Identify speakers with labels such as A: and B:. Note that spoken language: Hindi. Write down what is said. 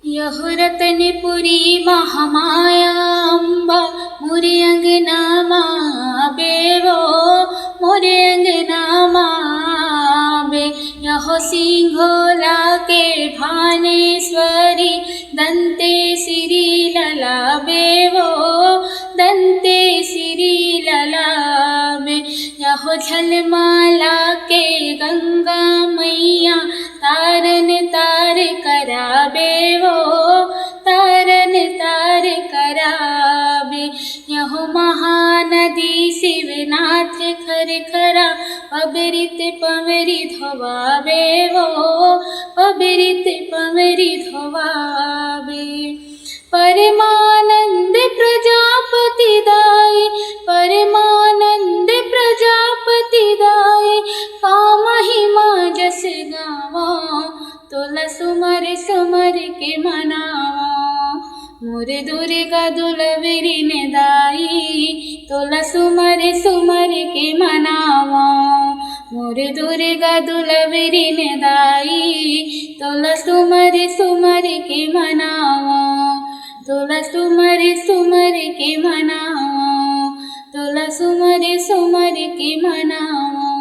A: यहो रतनपुरी महामाया अम्बा मोरे अंगना माँ बेवो मोरे अंगना माँ बे। यहो सिंघोला के भानेश्वरी दंते सिरी लला बेवो दंते सिरी लला बे। यहो झलमाला के गंगा मैया तारन तार कराबे वो तारन तार कराबे। यहो महानदी शिवनाथ खरखरा अबरित पमरी धोवाबे वो अबरित पमरी धोवाबे। परमानंद प्रजापति दाई परमानंद प्रजापति दाई का महिमा जस गावा तोला सुमर सुमर के मनावा। मोर दुर्गा दुलवरी ने दाई तोला सुमर सुमर के मनावा। मोर दुर्गा दुलवरी ने दाई तोला सुमर सुमर के मनावा तोला सुमर सुमर के मनावा तोला सुमर सुमर के मनावा।